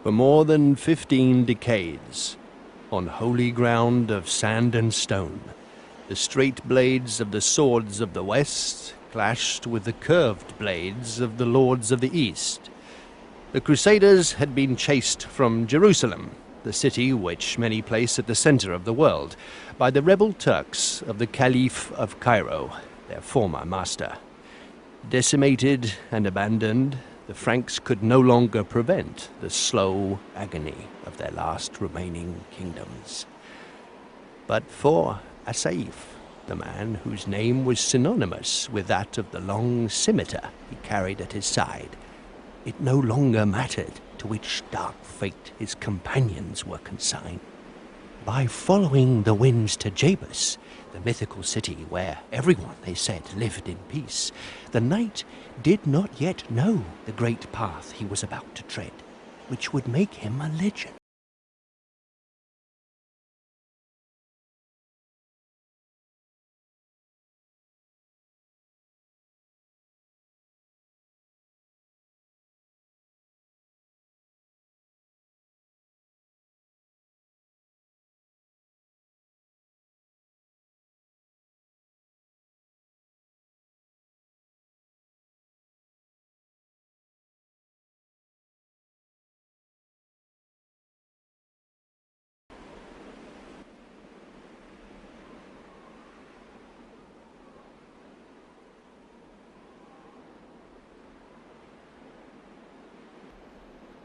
for more than 15 decades. On holy ground of sand and stone, the straight blades of the swords of the West clashed with the curved blades of the lords of the East. The Crusaders had been chased from Jerusalem, the city which many place at the center of the world, by the rebel Turks of the Caliph of Cairo, their former master. Decimated and abandoned, the Franks could no longer prevent the slow agony of their last remaining kingdoms. But for Saif, the man whose name was synonymous with that of the long scimitar he carried at his side, it no longer mattered to which dark fate his companions were consigned. By following the winds to Jebus, the mythical city where everyone, they said, lived in peace, the knight did not yet know the great path he was about to tread, which would make him a legend.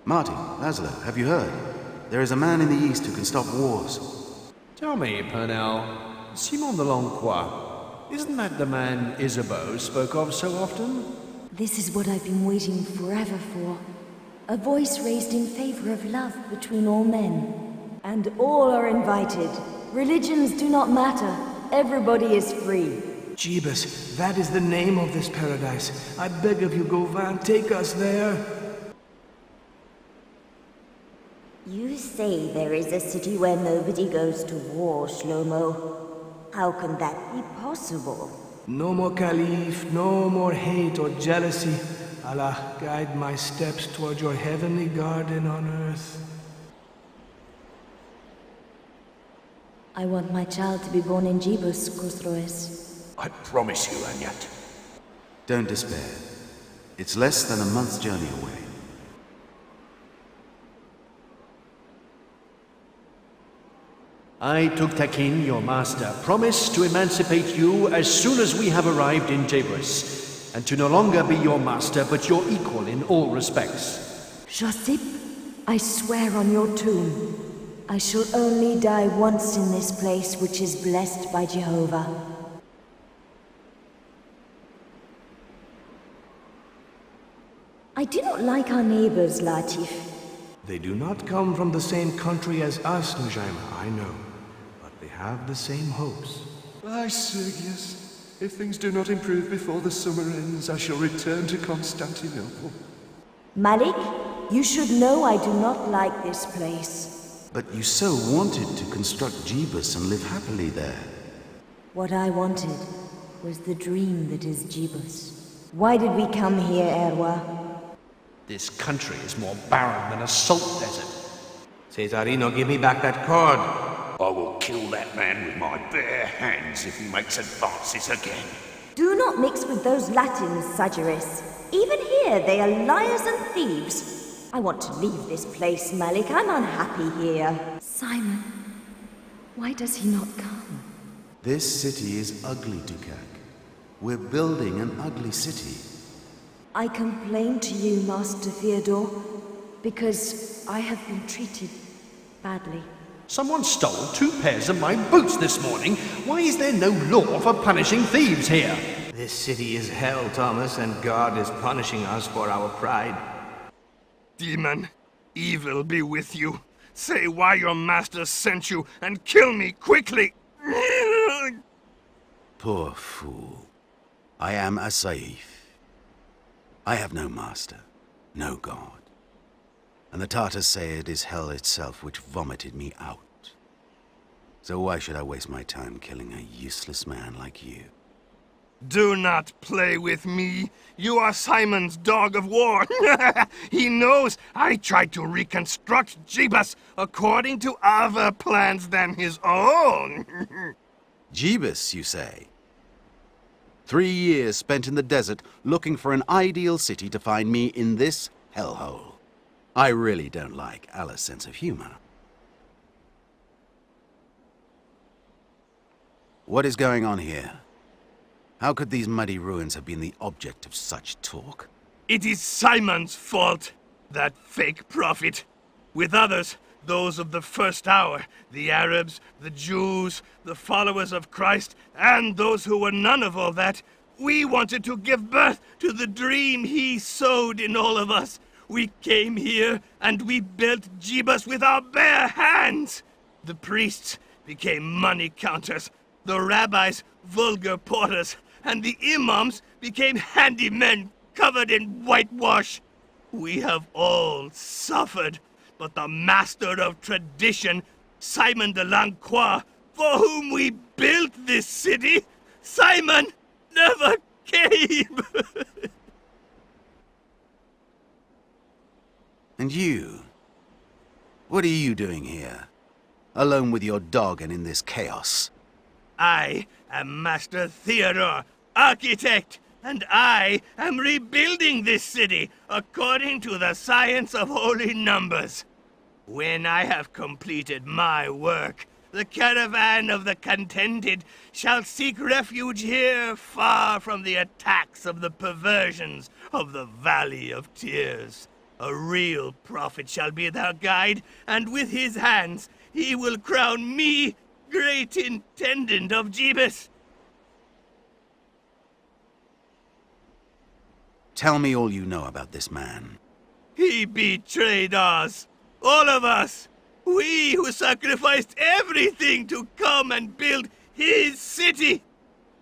Marty, Laszlo, have you heard? There is a man in the East who can stop wars. Tell me, Purnell, Simon de Lonquois, isn't that the man Isabeau spoke of so often? This is what I've been waiting forever for. A voice raised in favor of love between all men. And all are invited. Religions do not matter. Everybody is free. Jebus, that is the name of this paradise. I beg of you, Gauvin, take us there. You say there is a city where nobody goes to war, Shlomo. How can that be possible? No more Caliph, no more hate or jealousy. Allah, guide my steps toward your heavenly garden on earth. I want my child to be born in Jebus, Khosroes. I promise you, Anyat. Don't despair. It's less than a month's journey away. I, Tugtakin, your master, promise to emancipate you as soon as we have arrived in Jebus, and to no longer be your master, but your equal in all respects. Josip, I swear on your tomb, I shall only die once in this place which is blessed by Jehovah. I do not like our neighbors, Latif. They do not come from the same country as us, Nujaima, I know. But they have the same hopes. Aye, Sergius. If things do not improve before the summer ends, I shall return to Constantinople. Malik, you should know I do not like this place. But you so wanted to construct Jebus and live happily there. What I wanted was the dream that is Jebus. Why did we come here, Erwa? This country is more barren than a salt desert. Cesarino, give me back that cord. I will kill that man with my bare hands if he makes advances again. Do not mix with those Latins, Sagiris. Even here, they are liars and thieves. I want to leave this place, Malik. I'm unhappy here. Simon, why does he not come? This city is ugly, Dukak. We're building an ugly city. I complain to you, Master Theodore, because I have been treated badly. Someone stole 2 pairs of my boots this morning. Why is there no law for punishing thieves here? This city is hell, Thomas, and God is punishing us for our pride. Demon, evil be with you. Say why your master sent you and kill me quickly. Poor fool. I am a Saif. I have no master, no god. And the Tartars say it is hell itself which vomited me out. So why should I waste my time killing a useless man like you? Do not play with me. You are Simon's dog of war. He knows I tried to reconstruct Jeebus according to other plans than his own. Jeebus, you say? 3 years spent in the desert looking for an ideal city to find me in this hellhole. I really don't like Allah's sense of humor. What is going on here? How could these muddy ruins have been the object of such talk? It is Simon's fault, that fake prophet. With others, those of the first hour, the Arabs, the Jews, the followers of Christ, and those who were none of all that, we wanted to give birth to the dream he sowed in all of us. We came here, and we built Jeebus with our bare hands. The priests became money counters, the rabbis vulgar porters, and the imams became handymen covered in whitewash. We have all suffered, but the master of tradition, Simon de Lancois, for whom we built this city, Simon never came. And you? What are you doing here? Alone with your dog and in this chaos? I am Master Theodore, architect, and I am rebuilding this city according to the science of holy numbers. When I have completed my work, the caravan of the contented shall seek refuge here, far from the attacks of the perversions of the Valley of Tears. A real prophet shall be their guide, and with his hands he will crown me great intendant of Jeebus. Tell me all you know about this man. He betrayed us, all of us. We who sacrificed everything to come and build his city.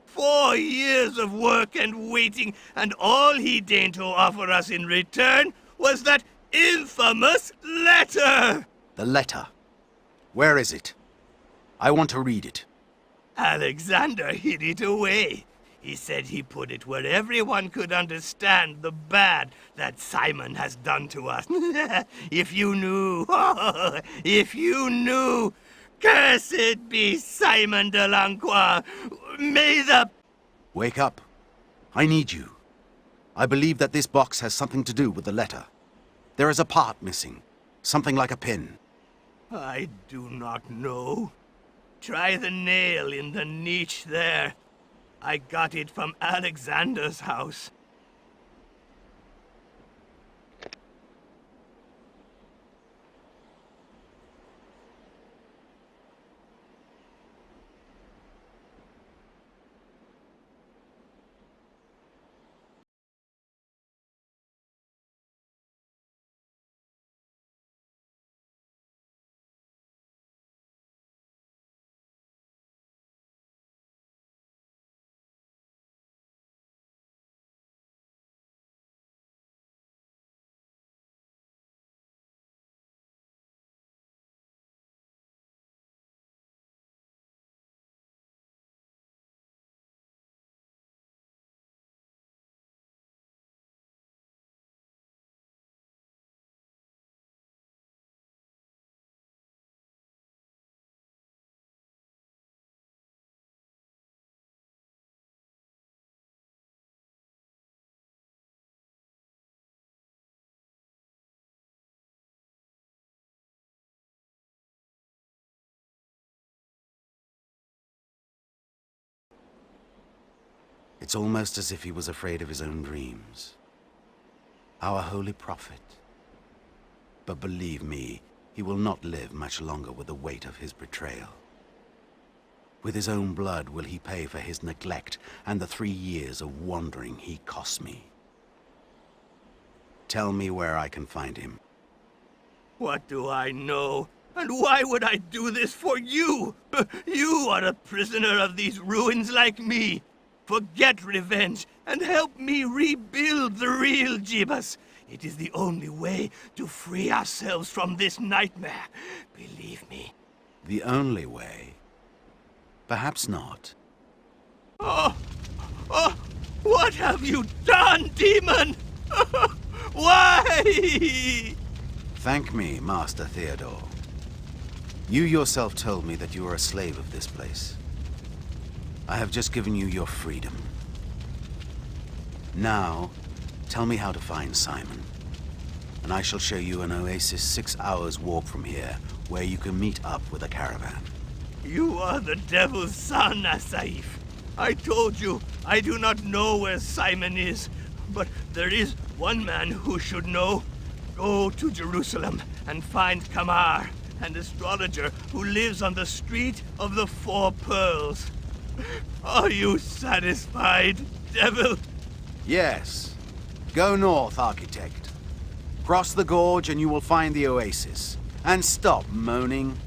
4 years of work and waiting, and all he deigned to offer us in return was that infamous letter! The letter. Where is it? I want to read it. Alexander hid it away. He said he put it where everyone could understand the bad that Simon has done to us. If you knew, if you knew, cursed be Simon de Lancois. May the... Wake up. I need you. I believe that this box has something to do with the letter. There is a part missing. Something like a pin. I do not know. Try the nail in the niche there. I got it from Alexander's house. It's almost as if he was afraid of his own dreams. Our holy prophet. But believe me, he will not live much longer with the weight of his betrayal. With his own blood will he pay for his neglect and the 3 years of wandering he cost me. Tell me where I can find him. What do I know? And why would I do this for you? You are a prisoner of these ruins like me. Forget revenge and help me rebuild the real Jeebus. It is the only way to free ourselves from this nightmare. Believe me. The only way? Perhaps not. Oh, have you done, demon? Why? Thank me, Master Theodore. You yourself told me that you are a slave of this place. I have just given you your freedom. Now, tell me how to find Simon, and I shall show you an oasis 6 hours walk from here, where you can meet up with a caravan. You are the devil's son, Asaif. I told you, I do not know where Simon is, but there is one man who should know. Go to Jerusalem and find Kamar, an astrologer who lives on the Street of the Four Pearls. Are you satisfied, devil? Yes. Go north, architect. Cross the gorge and you will find the oasis. And stop moaning.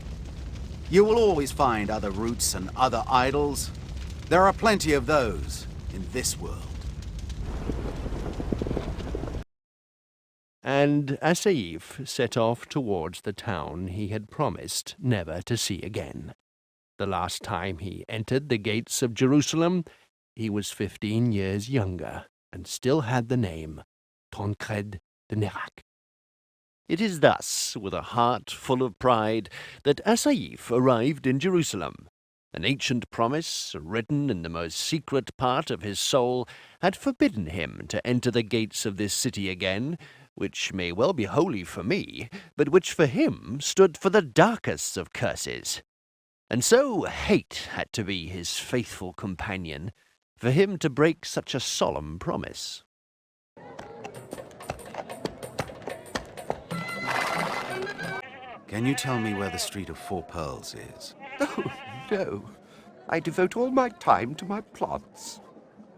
You will always find other routes and other idols. There are plenty of those in this world. And Asaif set off towards the town he had promised never to see again. The last time he entered the gates of Jerusalem, he was 15 years younger, and still had the name Tancred de Nerac. It is thus, with a heart full of pride, that Asaif arrived in Jerusalem. An ancient promise, written in the most secret part of his soul, had forbidden him to enter the gates of this city again, which may well be holy for me, but which for him stood for the darkest of curses. And so hate had to be his faithful companion, for him to break such a solemn promise. Can you tell me where the Street of Four Pearls is? Oh, no. I devote all my time to my plants.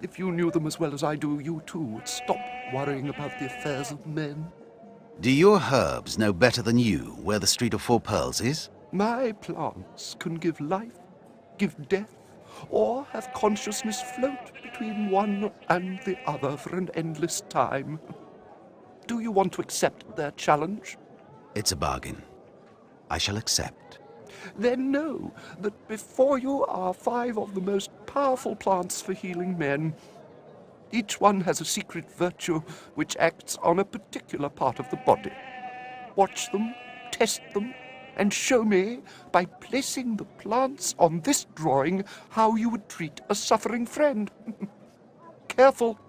If you knew them as well as I do, you too would stop worrying about the affairs of men. Do your herbs know better than you where the Street of Four Pearls is? My plants can give life, give death, or have consciousness float between one and the other for an endless time. Do you want to accept their challenge? It's a bargain. I shall accept. Then know that before you are 5 of the most powerful plants for healing men. Each one has a secret virtue which acts on a particular part of the body. Watch them, test them, and show me, by placing the plants on this drawing, how you would treat a suffering friend. Careful.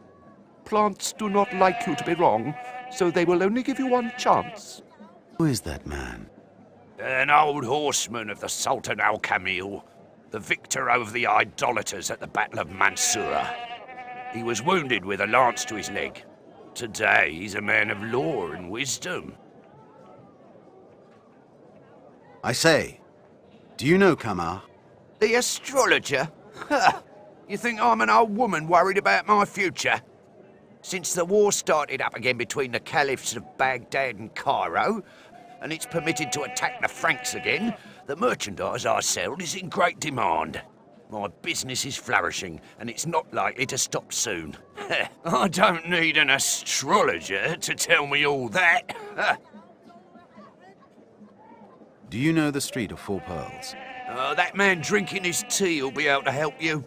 Plants do not like you to be wrong, so they will only give you one chance. Who is that man? An old horseman of the Sultan al-Kamil, the victor over the idolaters at the Battle of Mansoura. He was wounded with a lance to his leg. Today he's a man of law and wisdom. I say, do you know Kamar? The astrologer? Ha! You think I'm an old woman worried about my future? Since the war started up again between the caliphs of Baghdad and Cairo, and it's permitted to attack the Franks again, the merchandise I sell is in great demand. My business is flourishing, and it's not likely to stop soon. I don't need an astrologer to tell me all that. Do you know the Street of Four Pearls? That man drinking his tea will be able to help you.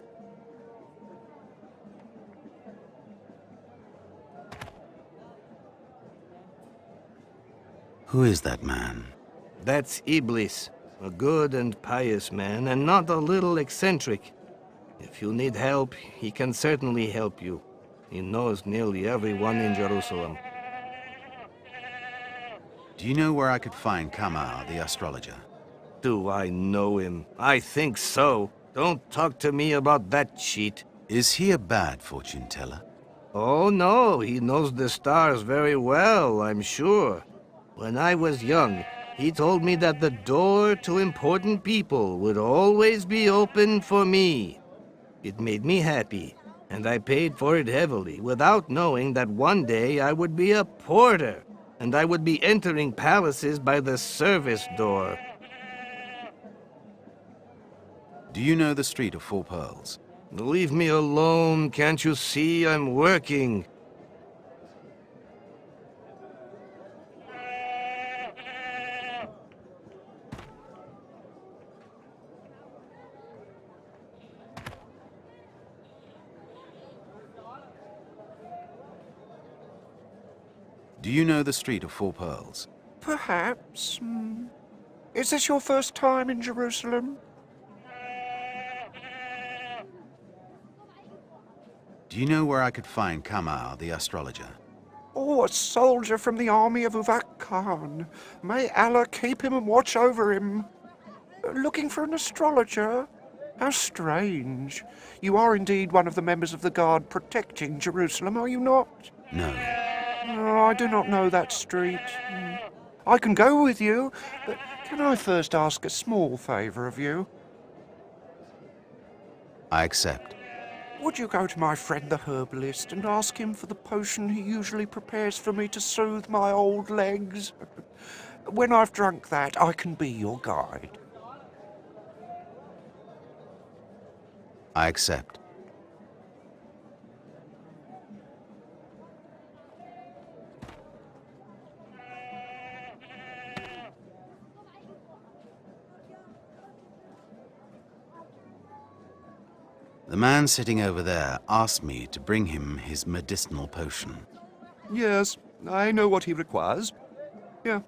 Who is that man? That's Iblis, a good and pious man, and not a little eccentric. If you need help, he can certainly help you. He knows nearly everyone in Jerusalem. Do you know where I could find Kamar, the astrologer? Do I know him? I think so. Don't talk to me about that cheat. Is he a bad fortune teller? Oh no, he knows the stars very well, I'm sure. When I was young, he told me that the door to important people would always be open for me. It made me happy, and I paid for it heavily, without knowing that one day I would be a porter, and I would be entering palaces by the service door. Do you know the Street of Four Pearls? Leave me alone, can't you see I'm working? Do you know the Street of Four Pearls? Perhaps. Is this your first time in Jerusalem? Do you know where I could find Kamar, the astrologer? Oh, a soldier from the army of Uvak Khan. May Allah keep him and watch over him. Looking for an astrologer? How strange. You are indeed one of the members of the guard protecting Jerusalem, are you not? No. Oh, I do not know that street. I can go with you, but can I first ask a small favour of you? I accept. Would you go to my friend the herbalist and ask him for the potion he usually prepares for me to soothe my old legs? When I've drunk that, I can be your guide. I accept. The man sitting over there asked me to bring him his medicinal potion. Yes, I know what he requires. Here,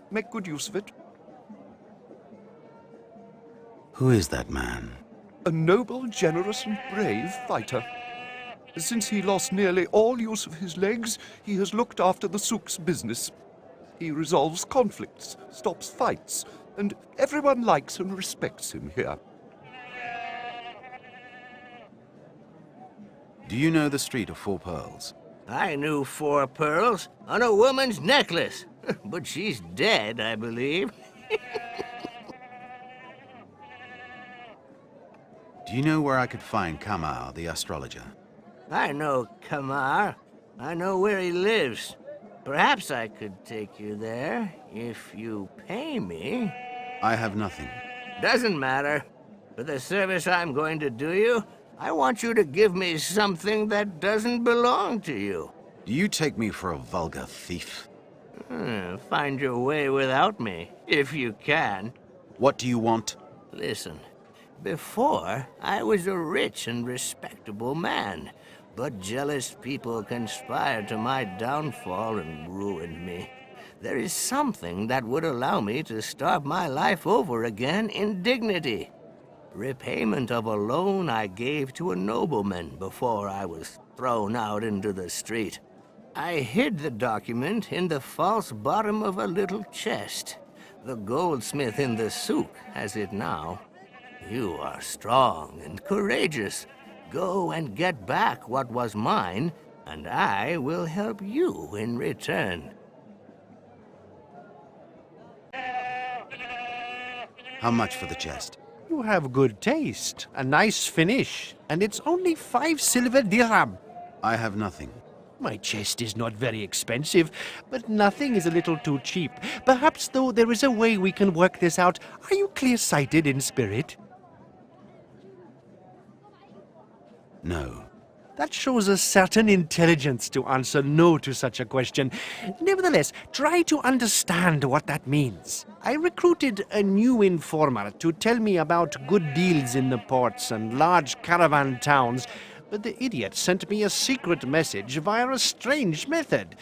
make good use of it. Who is that man? A noble, generous, and brave fighter. Since he lost nearly all use of his legs, he has looked after the souk's business. He resolves conflicts, stops fights, and everyone likes and respects him here. Do you know the Street of Four Pearls? I knew 4 pearls on a woman's necklace, but she's dead, I believe. Do you know where I could find Kamar, the astrologer? I know Kamar. I know where he lives. Perhaps I could take you there if you pay me. I have nothing. Doesn't matter. For the service I'm going to do you, I want you to give me something that doesn't belong to you. Do you take me for a vulgar thief? Find your way without me, if you can. What do you want? Listen, before, I was a rich and respectable man, but jealous people conspired to my downfall and ruined me. There is something that would allow me to start my life over again in dignity. Repayment of a loan I gave to a nobleman before I was thrown out into the street. I hid the document in the false bottom of a little chest. The goldsmith in the souk has it now. You are strong and courageous. Go and get back what was mine, and I will help you in return. How much for the chest? You have good taste, a nice finish, and it's only 5 silver dirham. I have nothing. My chest is not very expensive, but nothing is a little too cheap. Perhaps, though, there is a way we can work this out. Are you clear-sighted in spirit? No. That shows a certain intelligence to answer no to such a question. Nevertheless, try to understand what that means. I recruited a new informer to tell me about good deals in the ports and large caravan towns, but the idiot sent me a secret message via a strange method.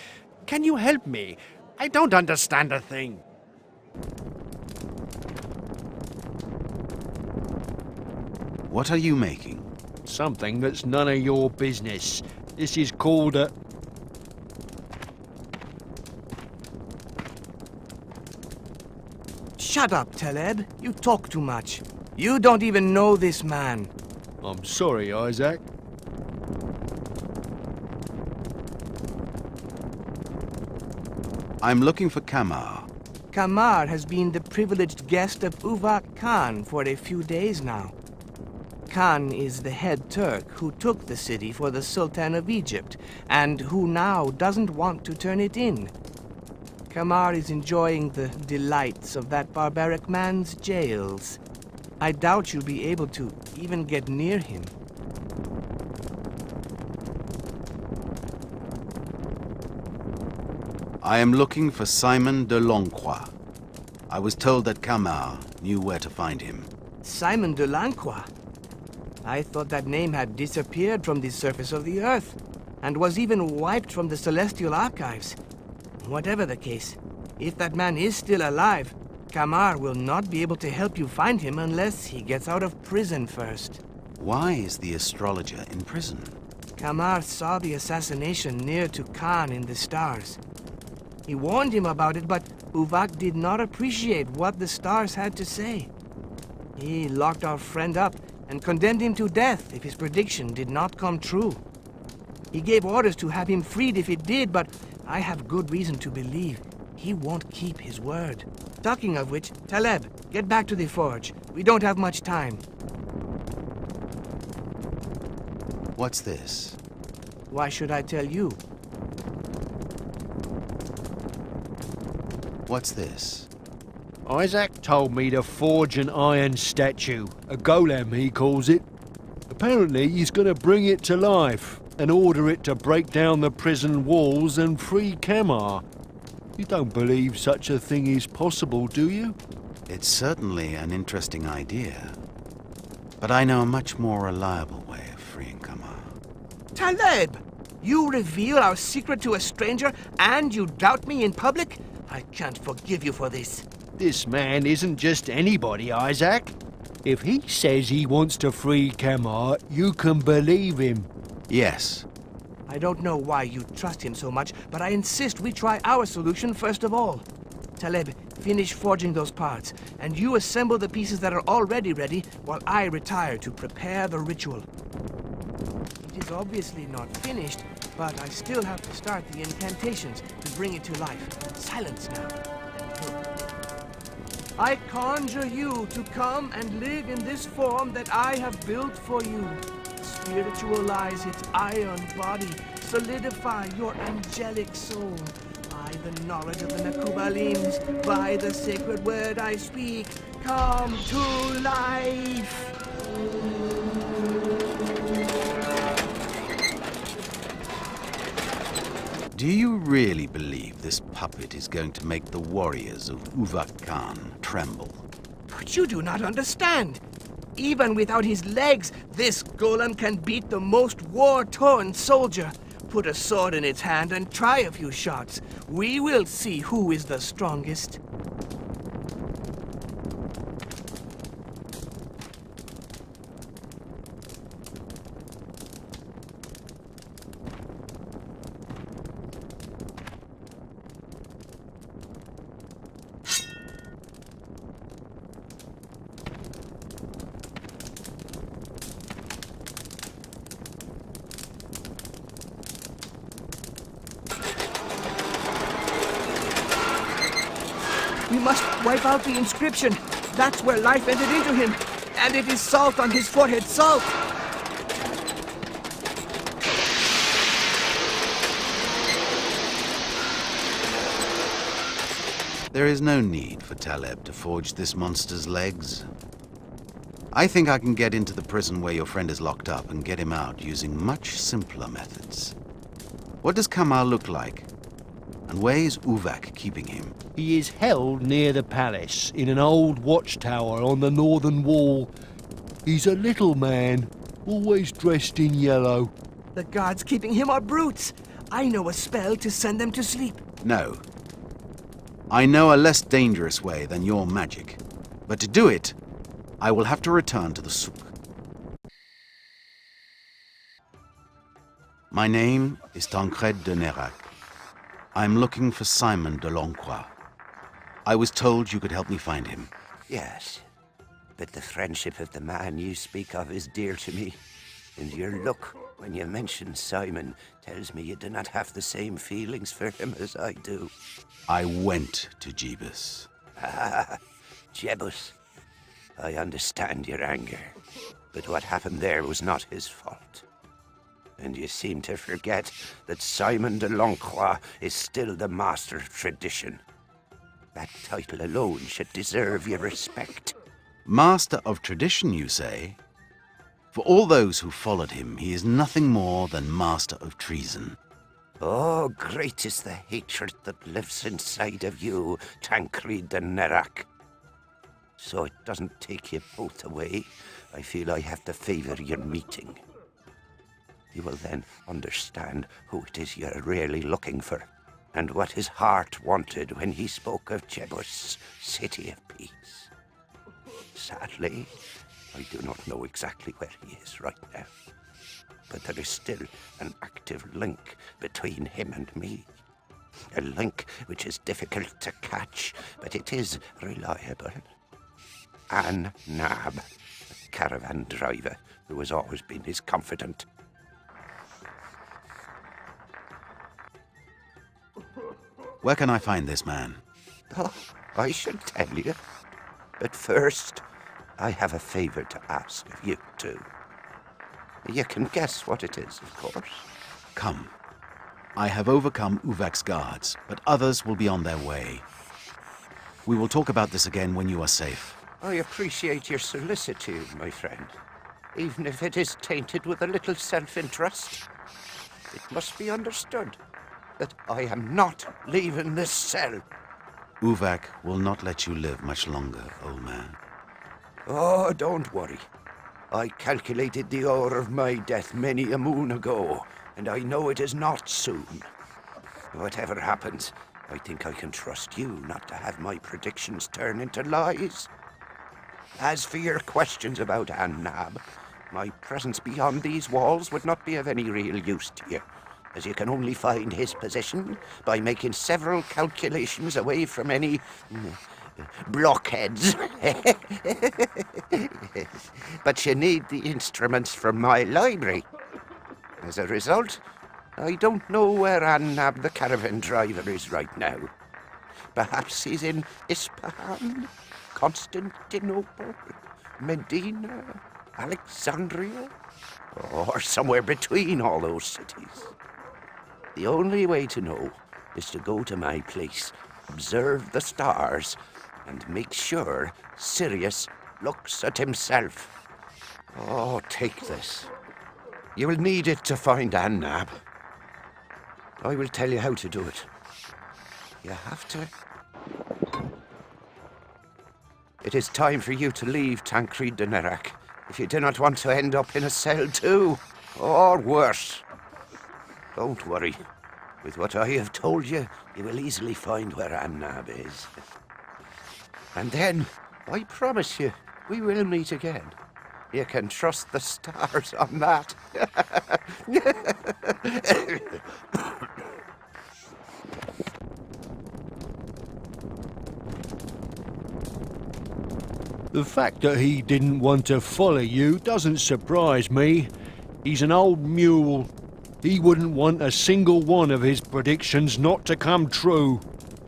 Can you help me? I don't understand a thing. What are you making? Something that's none of your business. This is called a... Shut up, Taleb. You talk too much. You don't even know this man. I'm sorry, Isaac. I'm looking for Kamar. Kamar has been the privileged guest of Uvak Khan for a few days now. Khan is the head Turk who took the city for the Sultan of Egypt, and who now doesn't want to turn it in. Kamar is enjoying the delights of that barbaric man's jails. I doubt you'll be able to even get near him. I am looking for Simon de Lonquois. I was told that Kamar knew where to find him. Simon de Lonquois? I thought that name had disappeared from the surface of the earth, and was even wiped from the celestial archives. Whatever the case, if that man is still alive, Kamar will not be able to help you find him unless he gets out of prison first. Why is the astrologer in prison? Kamar saw the assassination near to Khan in the stars. He warned him about it, but Uvak did not appreciate what the stars had to say. He locked our friend up and condemned him to death if his prediction did not come true. He gave orders to have him freed if it did, but I have good reason to believe he won't keep his word. Talking of which, Taleb, get back to the forge. We don't have much time. What's this? Why should I tell you? What's this? Isaac told me to forge an iron statue, a golem he calls it. Apparently he's going to bring it to life and order it to break down the prison walls and free Kamar. You don't believe such a thing is possible, do you? It's certainly an interesting idea, but I know a much more reliable way of freeing Kamar. Taleb! You reveal our secret to a stranger and you doubt me in public? I can't forgive you for this. This man isn't just anybody, Isaac. If he says he wants to free Kamar, you can believe him. Yes. I don't know why you trust him so much, but I insist we try our solution first of all. Taleb, finish forging those parts, and you assemble the pieces that are already ready while I retire to prepare the ritual. It is obviously not finished, but I still have to start the incantations to bring it to life. Silence now. I conjure you to come and live in this form that I have built for you. Spiritualize its iron body. Solidify your angelic soul. By the knowledge of the Nakubalims, by the sacred word I speak, come to life. Do you really believe this puppet is going to make the warriors of Uvak Khan tremble? But you do not understand. Even without his legs, this golem can beat the most war-torn soldier. Put a sword in its hand and try a few shots. We will see who is the strongest. We must wipe out the inscription. That's where life entered into him. And it is salt on his forehead, salt! There is no need for Taleb to forge this monster's legs. I think I can get into the prison where your friend is locked up and get him out using much simpler methods. What does Kamar look like? And where is Uvak keeping him? He is held near the palace, in an old watchtower on the northern wall. He's a little man, always dressed in yellow. The guards keeping him are brutes. I know a spell to send them to sleep. No. I know a less dangerous way than your magic. But to do it, I will have to return to the souk. My name is Tancred de Nerac. I'm looking for Simon de Loncroix. I was told you could help me find him. Yes, but the friendship of the man you speak of is dear to me. And your look when you mention Simon tells me you do not have the same feelings for him as I do. I went to Jebus. Ah, Jebus. I understand your anger, but what happened there was not his fault. And you seem to forget that Simon de Loncroix is still the master of tradition. That title alone should deserve your respect. Master of tradition, you say? For all those who followed him, he is nothing more than master of treason. Oh, great is the hatred that lives inside of you, Tancred de Nerac. So it doesn't take you both away. I feel I have to favor your meeting. You will then understand who it is you're really looking for. and what his heart wanted when he spoke of Jebus, city of peace. Sadly, I do not know exactly where he is right now, but there is still an active link between him and me. A link which is difficult to catch, but it is reliable. Ann Nab, a caravan driver who has always been his confidant. Where can I find this man? Oh, I should tell you. But first, I have a favor to ask of you two. You can guess what it is, of course. Come. I have overcome Uvak's guards, but others will be on their way. We will talk about this again when you are safe. I appreciate your solicitude, my friend, even if it is tainted with a little self-interest. It must be understood that I am not leaving this cell. Uvak will not let you live much longer, old man. Oh, don't worry. I calculated the hour of my death many a moon ago, and I know it is not soon. Whatever happens, I think I can trust you not to have my predictions turn into lies. As for your questions about Annab, my presence beyond these walls would not be of any real use to you, as you can only find his position by making several calculations away from any blockheads. But you need the instruments from my library. As a result, I don't know where Annab the caravan driver is right now. Perhaps he's in Ispahan, Constantinople, Medina, Alexandria, or somewhere between all those cities. The only way to know is to go to my place, observe the stars, and make sure Sirius looks at himself. Oh, take this. You will need it to find Annab. I will tell you how to do it. You have to... It is time for you to leave Tancred de Nerac, if you do not want to end up in a cell too, or worse. Don't worry. With what I have told you, you will easily find where Annab is. And then, I promise you, we will meet again. You can trust the stars on that. The fact that he didn't want to follow you doesn't surprise me. He's an old mule. He wouldn't want a single one of his predictions not to come true.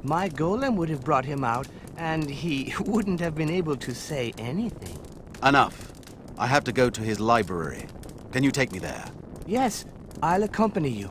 My golem would have brought him out, and he wouldn't have been able to say anything. Enough. I have to go to his library. Can you take me there? Yes, I'll accompany you.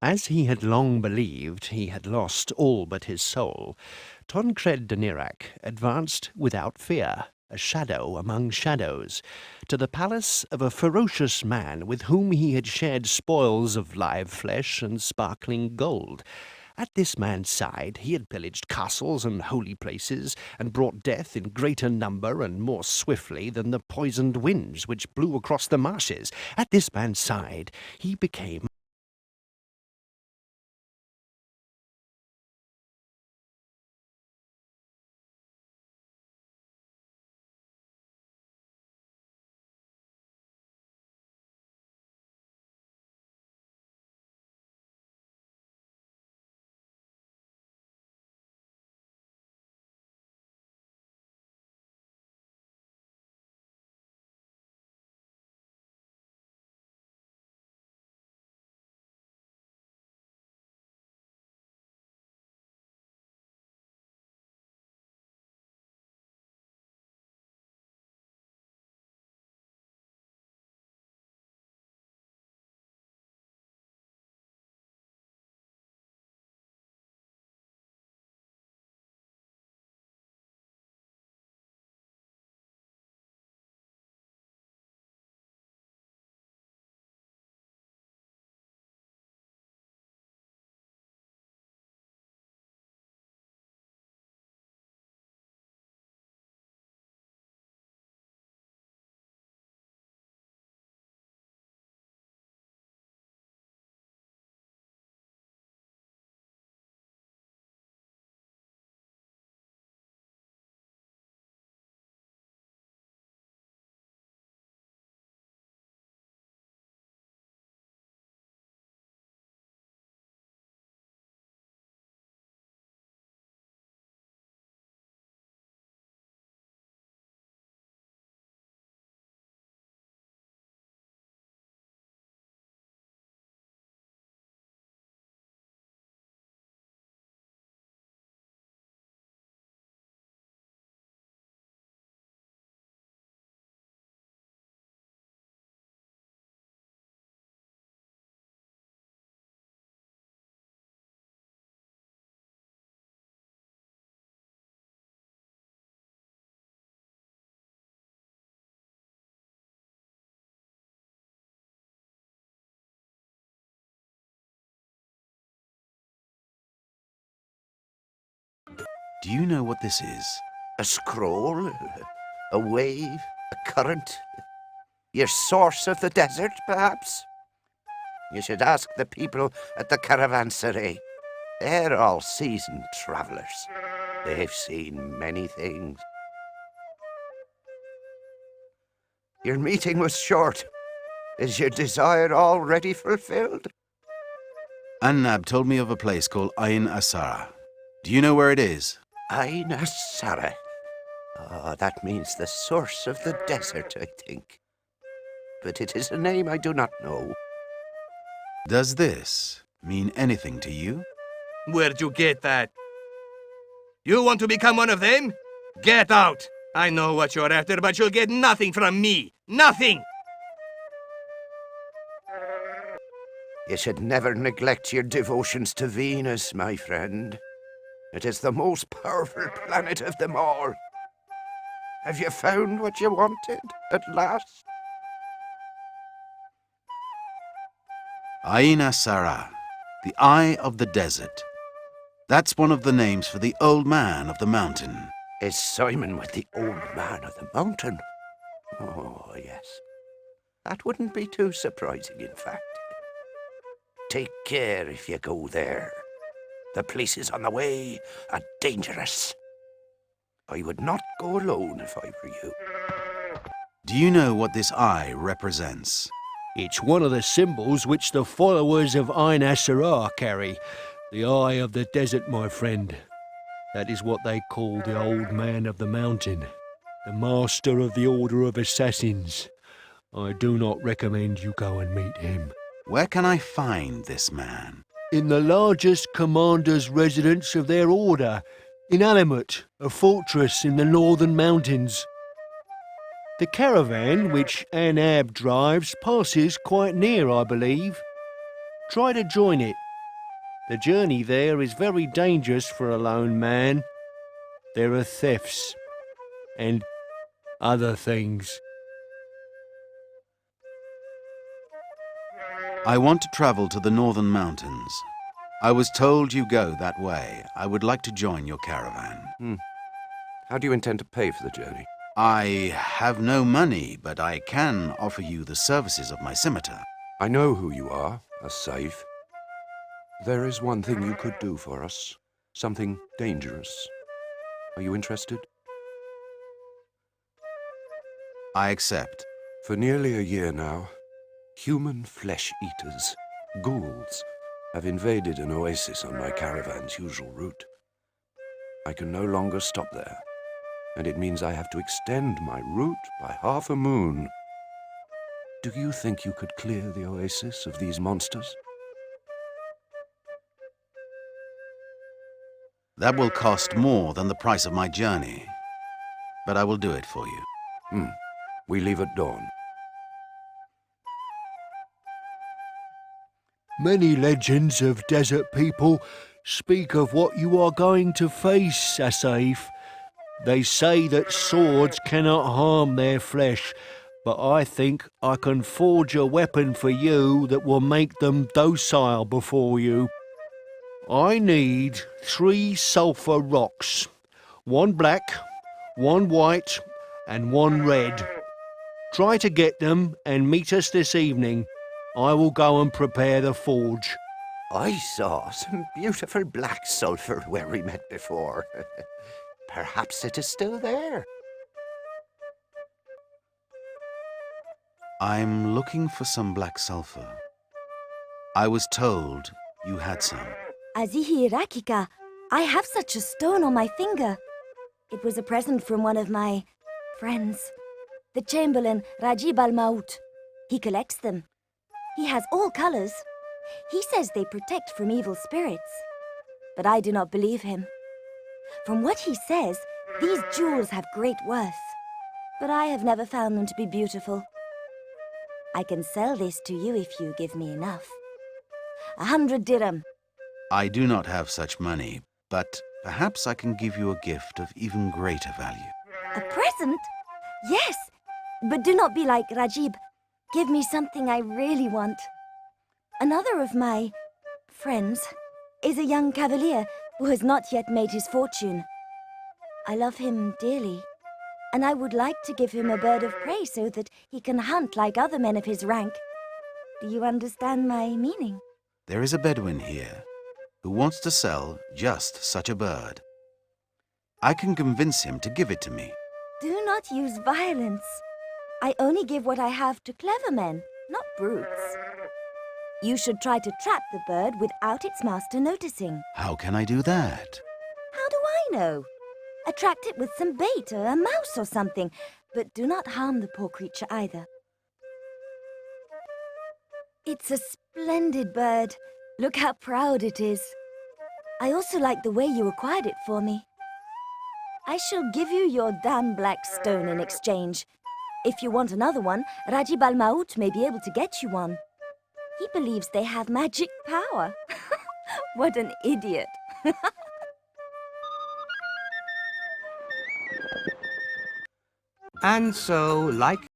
As he had long believed he had lost all but his soul, Tancred de Nerac advanced without fear, a shadow among shadows, to the palace of a ferocious man with whom he had shared spoils of live flesh and sparkling gold. At this man's side he had pillaged castles and holy places, and brought death in greater number and more swiftly than the poisoned winds which blew across the marshes. At this man's side he became Do you know what this is? A scroll? A wave? A current? Your source of the desert, perhaps? You should ask the people at the caravanserai. They're all seasoned travelers. They've seen many things. Your meeting was short. Is your desire already fulfilled? Annab told me of a place called Ain Asara. Do you know where it is? Ain Asara. Ah, that means the source of the desert, I think. But it is a name I do not know. Does this mean anything to you? Where'd you get that? You want to become one of them? Get out! I know what you're after, but you'll get nothing from me. Nothing! You should never neglect your devotions to Venus, my friend. It is the most powerful planet of them all. Have you found what you wanted, at last? Ain Asara, the Eye of the Desert. That's one of the names for the Old Man of the Mountain. Is Simon with the Old Man of the Mountain? Oh, yes. That wouldn't be too surprising, in fact. Take care if you go there. The places on the way are dangerous. I would not go alone if I were you. Do you know what this eye represents? It's one of the symbols which the followers of Ain Asara carry. The Eye of the Desert, my friend. That is what they call the Old Man of the Mountain, the Master of the Order of Assassins. I do not recommend you go and meet him. Where can I find this man? In the largest commander's residence of their order, in Alamût, a fortress in the northern mountains. The caravan which Annab drives passes quite near, I believe. Try to join it. The journey there is very dangerous for a lone man. There are thefts and other things. I want to travel to the northern mountains. I was told you go that way. I would like to join your caravan. How do you intend to pay for the journey? I have no money, but I can offer you the services of my scimitar. I know who you are, a safe. There is one thing you could do for us. Something dangerous. Are you interested? I accept. For nearly a year now, human flesh-eaters, ghouls, have invaded an oasis on my caravan's usual route. I can no longer stop there, and it means I have to extend my route by half a moon. Do you think you could clear the oasis of these monsters? That will cost more than the price of my journey, but I will do it for you. We leave at dawn. Many legends of desert people speak of what you are going to face, Asif. They say that swords cannot harm their flesh, but I think I can forge a weapon for you that will make them docile before you. I need 3 sulphur rocks, 1 black, 1 white, and 1 red. Try to get them and meet us this evening. I will go and prepare the forge. I saw some beautiful black sulphur where we met before. Perhaps it is still there. I'm looking for some black sulphur. I was told you had some. Azihi Rakika, I have such a stone on my finger. It was a present from one of my friends, the Chamberlain Rajib al-Maut. He collects them. He has all colors. He says they protect from evil spirits. But I do not believe him. From what he says, these jewels have great worth. But I have never found them to be beautiful. I can sell this to you if you give me enough. 100 dirham. I do not have such money, but perhaps I can give you a gift of even greater value. A present? Yes, but do not be like Rajib. Give me something I really want. Another of my friends is a young cavalier who has not yet made his fortune. I love him dearly, and I would like to give him a bird of prey so that he can hunt like other men of his rank. Do you understand my meaning? There is a Bedouin here who wants to sell just such a bird. I can convince him to give it to me. Do not use violence. I only give what I have to clever men, not brutes. You should try to trap the bird without its master noticing. How can I do that? How do I know? Attract it with some bait or a mouse or something, but do not harm the poor creature either. It's a splendid bird. Look how proud it is. I also like the way you acquired it for me. I shall give you your damn black stone in exchange. If you want another one, Rajib Al-Maut may be able to get you one. He believes they have magic power. What an idiot. And so, like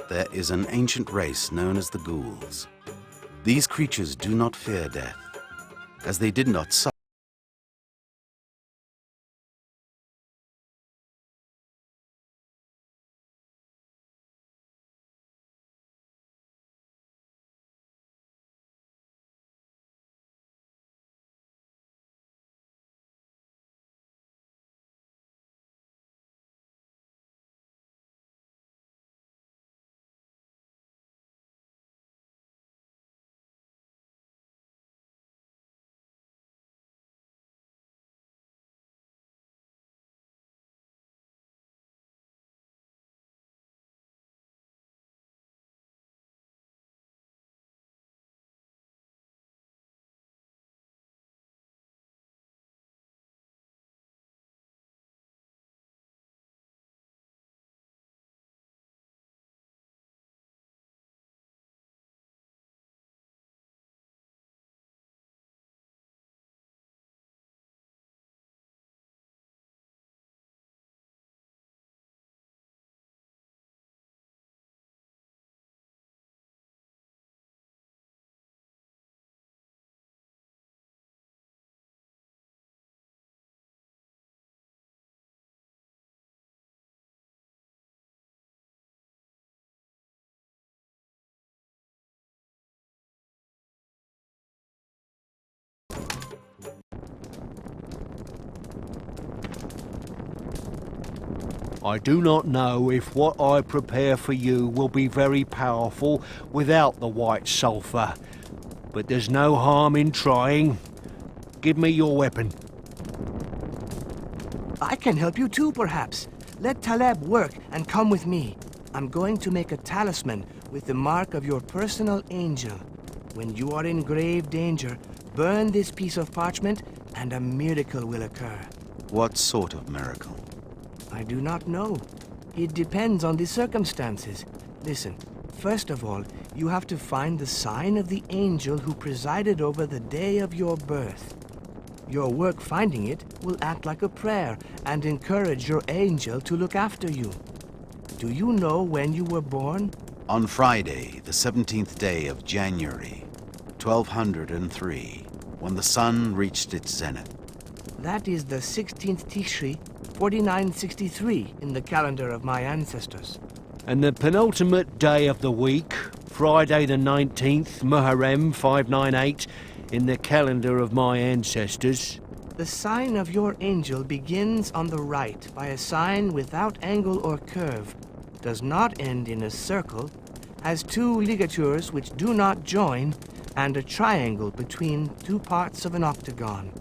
There is an ancient race known as the ghouls. These creatures do not fear death, as they did not suffer. I do not know if what I prepare for you will be very powerful without the white sulphur, but there's no harm in trying. Give me your weapon. I can help you too, perhaps. Let Taleb work and come with me. I'm going to make a talisman with the mark of your personal angel. When you are in grave danger, burn this piece of parchment and a miracle will occur. What sort of miracle? I do not know. It depends on the circumstances. Listen, first of all, you have to find the sign of the angel who presided over the day of your birth. Your work finding it will act like a prayer and encourage your angel to look after you. Do you know when you were born? On Friday, the 17th day of January, 1203, when the sun reached its zenith. That is the 16th Tishri, 4963 in the calendar of my ancestors. And the penultimate day of the week, Friday the 19th, Muharrem 598, in the calendar of my ancestors. The sign of your angel begins on the right by a sign without angle or curve, does not end in a circle, has two ligatures which do not join, and a triangle between two parts of an octagon.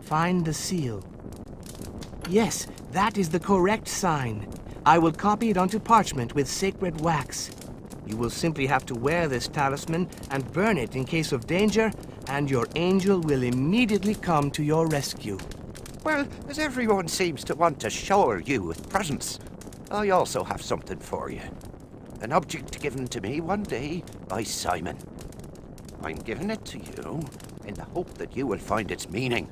Find the seal. Yes, that is the correct sign. I will copy it onto parchment with sacred wax. You will simply have to wear this talisman and burn it in case of danger, and your angel will immediately come to your rescue. Well, as everyone seems to want to shower you with presents, I also have something for you. An object given to me one day by Simon. I'm giving it to you in the hope that you will find its meaning,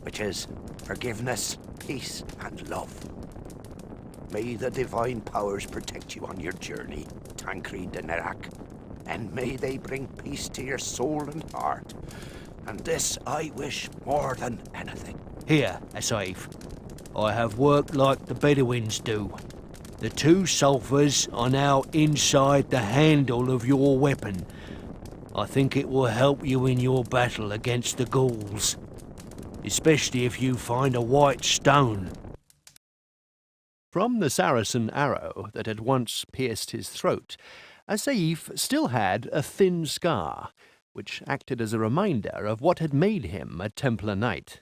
which is forgiveness, peace, and love. May the divine powers protect you on your journey, Tancred de Nerac, and may they bring peace to your soul and heart. And this I wish more than anything. Here, Asif. I have worked like the Bedouins do. The 2 sulphurs are now inside the handle of your weapon. I think it will help you in your battle against the ghouls, especially if you find a white stone. From the Saracen arrow that had once pierced his throat, Asif still had a thin scar, which acted as a reminder of what had made him a Templar Knight.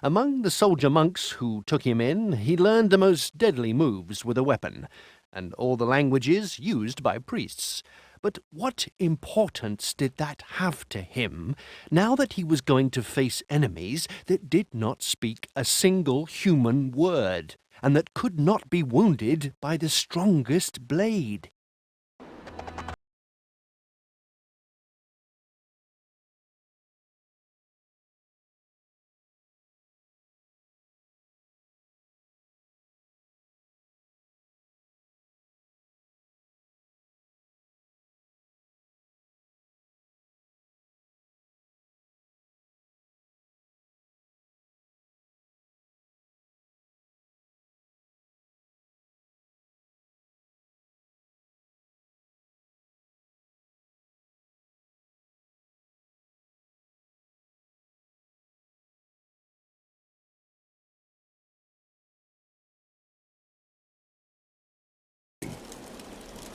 Among the soldier monks who took him in, he learned the most deadly moves with a weapon, and all the languages used by priests. But what importance did that have to him, now that he was going to face enemies that did not speak a single human word, and that could not be wounded by the strongest blade?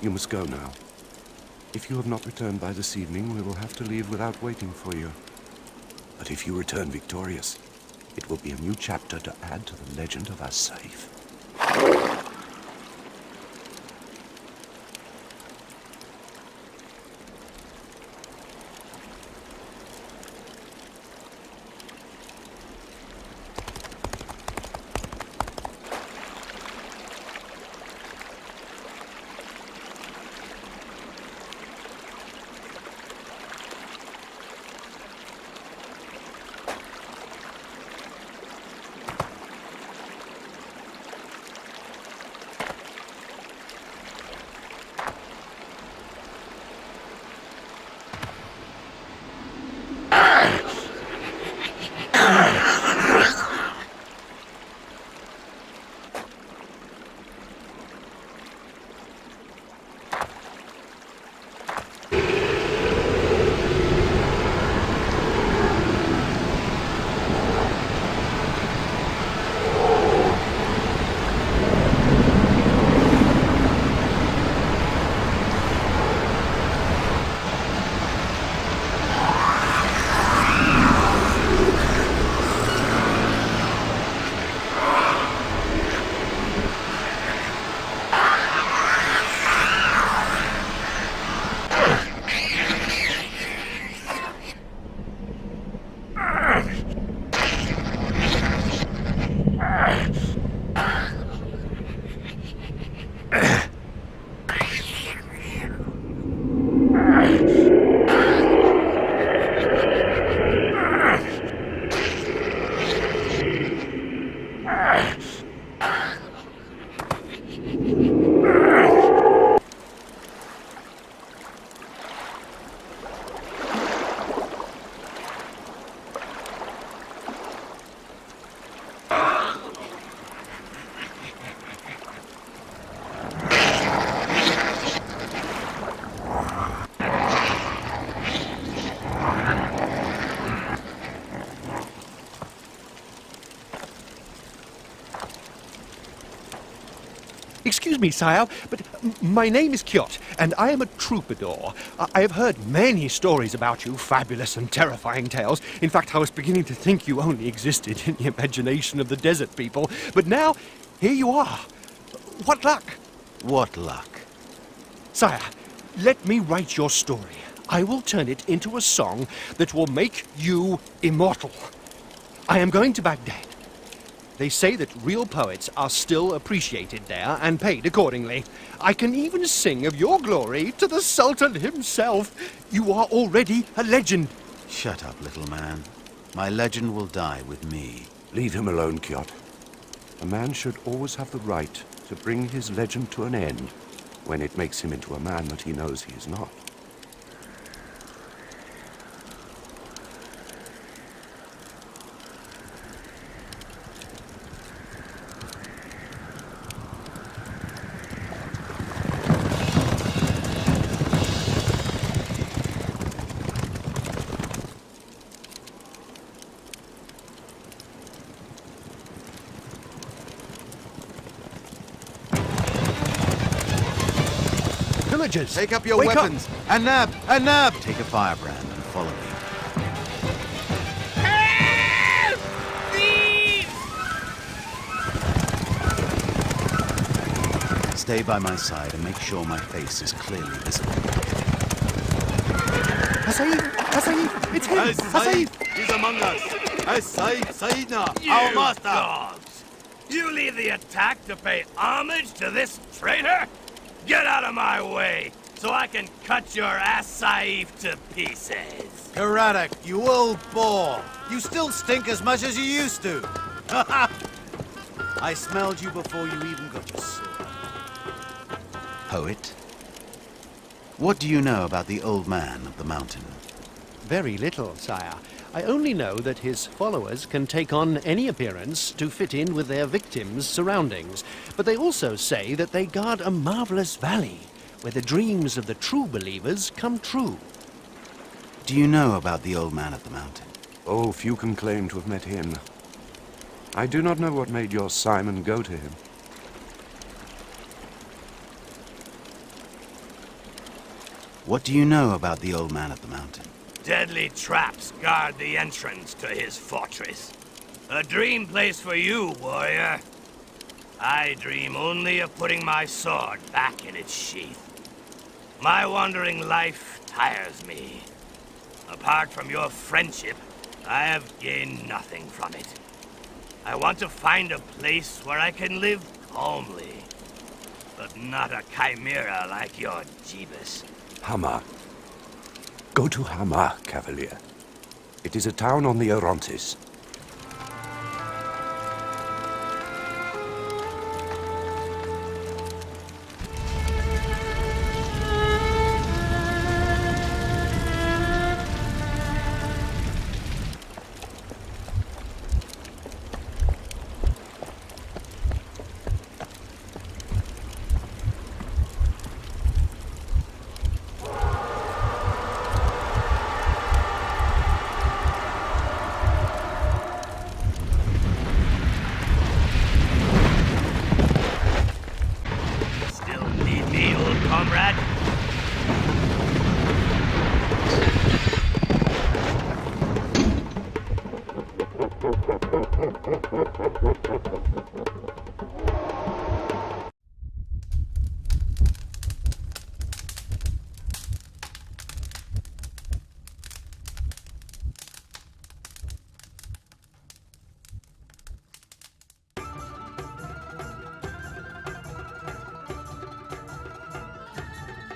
You must go now. If you have not returned by this evening, we will have to leave without waiting for you. But if you return victorious, it will be a new chapter to add to the legend of Asif. Excuse me, sire, but my name is Kyot, and I am a troubadour. I have heard many stories about you, fabulous and terrifying tales. In fact, I was beginning to think you only existed in the imagination of the desert people. But now, here you are. What luck? What luck? Sire, let me write your story. I will turn it into a song that will make you immortal. I am going to Baghdad. They say that real poets are still appreciated there and paid accordingly. I can even sing of your glory to the Sultan himself. You are already a legend. Shut up, little man. My legend will die with me. Leave him alone, Kyot. A man should always have the right to bring his legend to an end when it makes him into a man that he knows he is not. Villagers, Take up your wake weapons! Anab! Anab! Take a firebrand and follow me. Help! Thieves! Stay by my side and make sure my face is clearly visible. Saif! Saif! It's him! Saif! He's among us! Saif! Saidna! You dogs! You lead the attack to pay homage to this traitor? Get out of my way, so I can cut your ass Saif to pieces. Karadak, you old bore! You still stink as much as you used to! I smelled you before you even got your sword. Poet, what do you know about the old man of the mountain? Very little, sire. I only know that his followers can take on any appearance to fit in with their victims' surroundings. But they also say that they guard a marvelous valley where the dreams of the true believers come true. Do you know about the old man of the mountain? Oh, few can claim to have met him. I do not know what made your Simon go to him. What do you know about the old man of the mountain? Deadly traps guard the entrance to his fortress. A dream place for you, warrior. I dream only of putting my sword back in its sheath. My wandering life tires me. Apart from your friendship, I have gained nothing from it. I want to find a place where I can live calmly, but not a chimera like your Jeebus. Hama. Go to Hama, Cavalier. It is a town on the Orontes.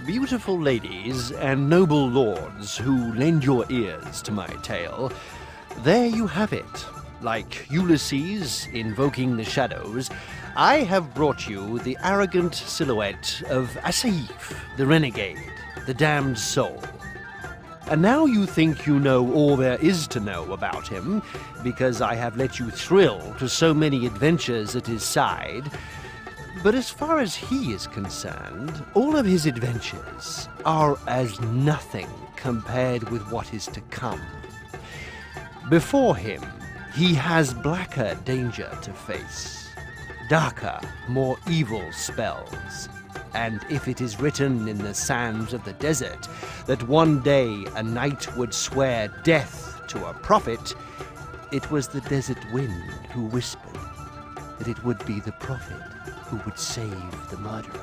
Beautiful ladies and noble lords who lend your ears to my tale, there you have it. Like Ulysses invoking the shadows, I have brought you the arrogant silhouette of Saif, the renegade, the damned soul. And now you think you know all there is to know about him, because I have let you thrill to so many adventures at his side. But as far as he is concerned, all of his adventures are as nothing compared with what is to come. Before him, he has blacker danger to face, darker, more evil spells. And if it is written in the sands of the desert that one day a knight would swear death to a prophet, it was the desert wind who whispered that it would be the prophet. who would save the murderer.